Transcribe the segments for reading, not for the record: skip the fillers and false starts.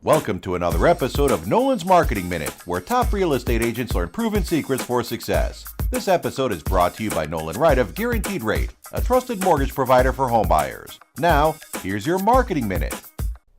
Welcome to another episode of Nolan's Marketing Minute, where top real estate agents learn proven secrets for success. This episode is brought to you by Nolan Wright of Guaranteed Rate, a trusted mortgage provider for home buyers. Now, here's your Marketing Minute.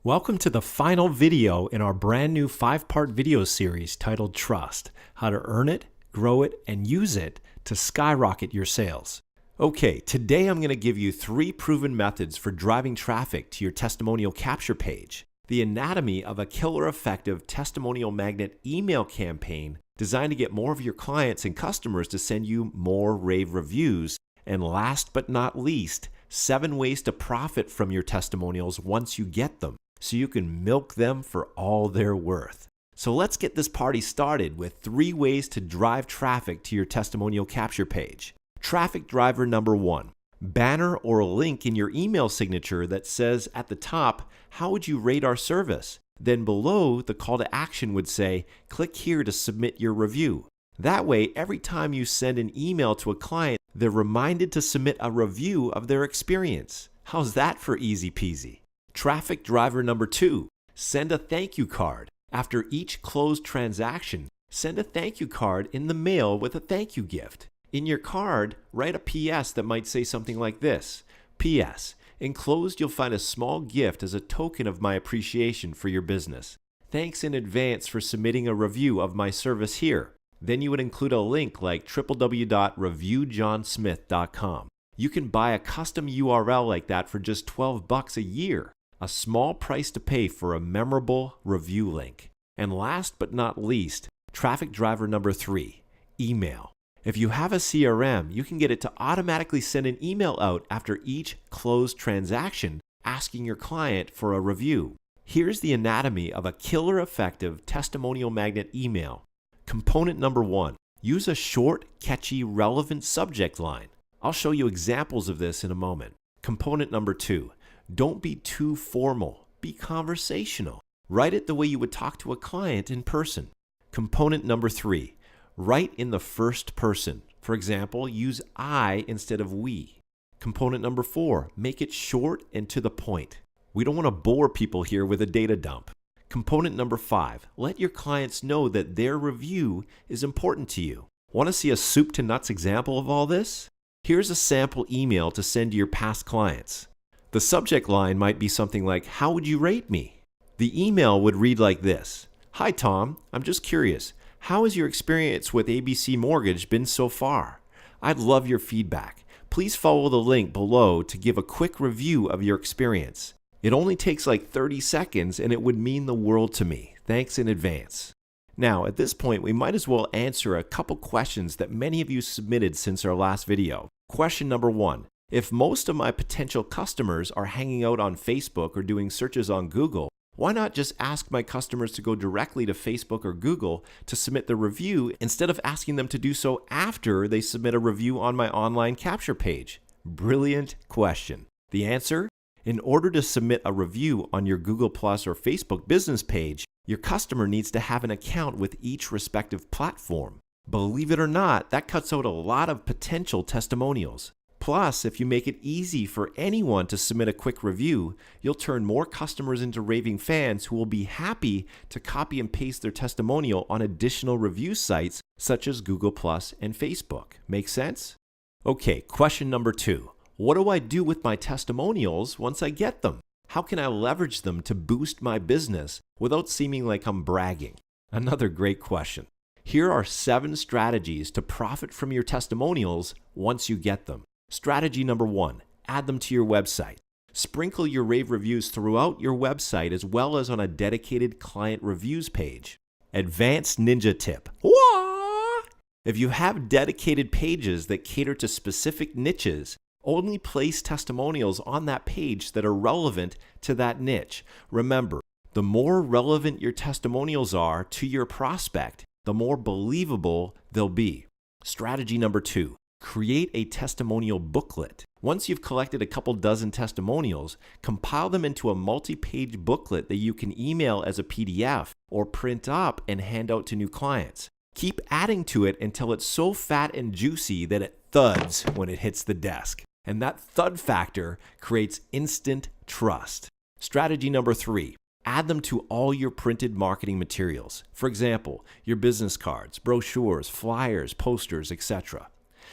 Welcome to the final video in our brand new 5-part video series titled Trust: How to Earn It, Grow It, and Use It to Skyrocket Your Sales. Okay, today I'm going to give you 3 proven methods for driving traffic to your testimonial capture page. The anatomy of a killer effective testimonial magnet email campaign designed to get more of your clients and customers to send you more rave reviews. And last but not least, 7 ways to profit from your testimonials once you get them, so you can milk them for all they're worth. So let's get this party started with 3 ways to drive traffic to your testimonial capture page. Traffic driver number 1. Banner or a link in your email signature that says at the top, "How would you rate our service?" Then below, the call to action would say, "Click here to submit your review." That way, every time you send an email to a client, they're reminded to submit a review of their experience. How's that for easy peasy? Traffic driver number 2. Send a thank you card. After each closed transaction, send a thank you card in the mail with a thank you gift. In your card, write a PS that might say something like this: PS, enclosed you'll find a small gift as a token of my appreciation for your business. Thanks in advance for submitting a review of my service here. Then you would include a link like www.reviewjohnsmith.com. You can buy a custom URL like that for just $12 a year, a small price to pay for a memorable review link. And last but not least, traffic driver number 3, email. If you have a CRM, you can get it to automatically send an email out after each closed transaction asking your client for a review. Here's the anatomy of a killer effective testimonial magnet email. Component number 1, use a short, catchy, relevant subject line. I'll show you examples of this in a moment. Component number 2, don't be too formal, be conversational. Write it the way you would talk to a client in person. Component number 3, write in the first person. For example, use I instead of we. Component number 4, make it short and to the point. We don't want to bore people here with a data dump. Component number 5, let your clients know that their review is important to you. Want to see a soup to nuts example of all this? Here's a sample email to send to your past clients. The subject line might be something like, "How would you rate me?" The email would read like this: "Hi Tom, I'm just curious. How has your experience with ABC Mortgage been so far? I'd love your feedback. Please follow the link below to give a quick review of your experience. It only takes like 30 seconds and it would mean the world to me. Thanks in advance." Now, at this point, we might as well answer a couple questions that many of you submitted since our last video. Question number 1. If most of my potential customers are hanging out on Facebook or doing searches on Google, why not just ask my customers to go directly to Facebook or Google to submit the review instead of asking them to do so after they submit a review on my online capture page? Brilliant question. The answer? In order to submit a review on your Google Plus or Facebook business page, your customer needs to have an account with each respective platform. Believe it or not, that cuts out a lot of potential testimonials. Plus, if you make it easy for anyone to submit a quick review, you'll turn more customers into raving fans who will be happy to copy and paste their testimonial on additional review sites such as Google Plus and Facebook. Make sense? Okay, question number 2. What do I do with my testimonials once I get them? How can I leverage them to boost my business without seeming like I'm bragging? Another great question. Here are 7 strategies to profit from your testimonials once you get them. Strategy number 1, add them to your website. Sprinkle your rave reviews throughout your website as well as on a dedicated client reviews page. Advanced ninja tip. Wah! If you have dedicated pages that cater to specific niches, only place testimonials on that page that are relevant to that niche. Remember, the more relevant your testimonials are to your prospect, the more believable they'll be. Strategy number 2. Create a testimonial booklet. Once you've collected a couple dozen testimonials, compile them into a multi-page booklet that you can email as a PDF or print up and hand out to new clients. Keep adding to it until it's so fat and juicy that it thuds when it hits the desk. And that thud factor creates instant trust. Strategy number 3. Add them to all your printed marketing materials. For example, your business cards, brochures, flyers, posters, etc.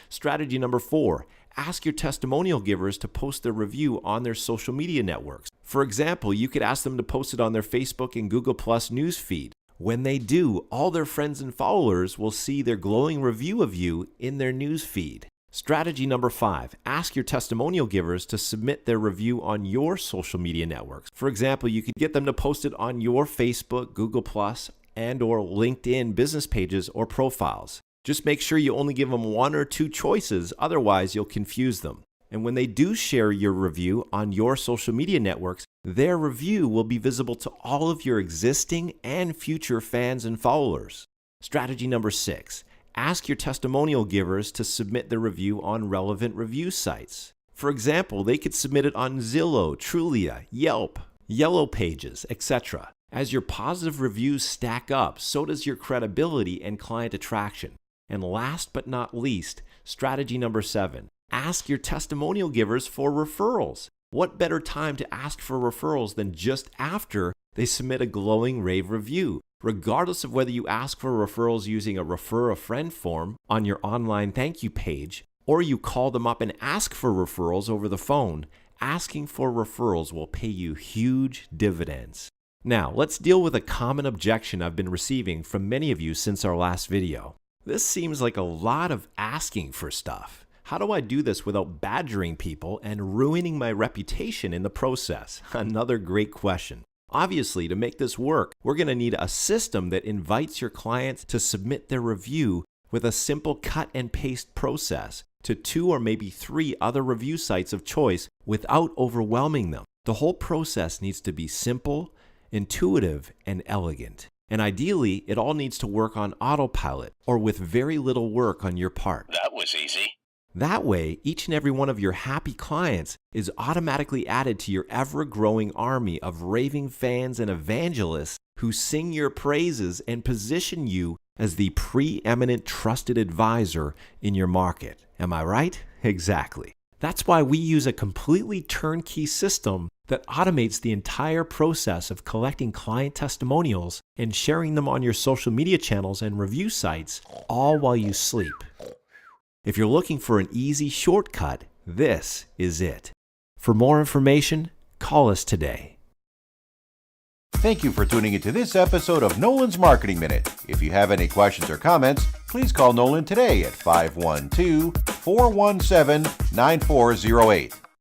Strategy number 4, ask your testimonial givers to post their review on their social media networks. For example, you could ask them to post it on their Facebook and Google Plus news feed. When they do, all their friends and followers will see their glowing review of you in their news feed. Strategy number 5, ask your testimonial givers to submit their review on your social media networks. For example, you could get them to post it on your Facebook, Google Plus, and or LinkedIn business pages or profiles. Just make sure you only give them 1 or 2 choices, otherwise you'll confuse them. And when they do share your review on your social media networks, their review will be visible to all of your existing and future fans and followers. Strategy number 6, ask your testimonial givers to submit the review on relevant review sites. For example, they could submit it on Zillow, Trulia, Yelp, Yellow Pages, etc. As your positive reviews stack up, so does your credibility and client attraction. And last but not least, strategy number 7, ask your testimonial givers for referrals. What better time to ask for referrals than just after they submit a glowing rave review? Regardless of whether you ask for referrals using a refer a friend form on your online thank you page, or you call them up and ask for referrals over the phone, asking for referrals will pay you huge dividends. Now, let's deal with a common objection I've been receiving from many of you since our last video. This seems like a lot of asking for stuff. How do I do this without badgering people and ruining my reputation in the process? Another great question. Obviously, to make this work, we're going to need a system that invites your clients to submit their review with a simple cut and paste process to 2 or maybe 3 other review sites of choice without overwhelming them. The whole process needs to be simple, intuitive, and elegant. And ideally, it all needs to work on autopilot or with very little work on your part. That was easy. That way, each and every one of your happy clients is automatically added to your ever-growing army of raving fans and evangelists who sing your praises and position you as the preeminent trusted advisor in your market. Am I right? Exactly. That's why we use a completely turnkey system that automates the entire process of collecting client testimonials and sharing them on your social media channels and review sites, all while you sleep. If you're looking for an easy shortcut, this is it. For more information, call us today. Thank you for tuning into this episode of Nolan's Marketing Minute. If you have any questions or comments, please call Nolan today at 512-417-9408.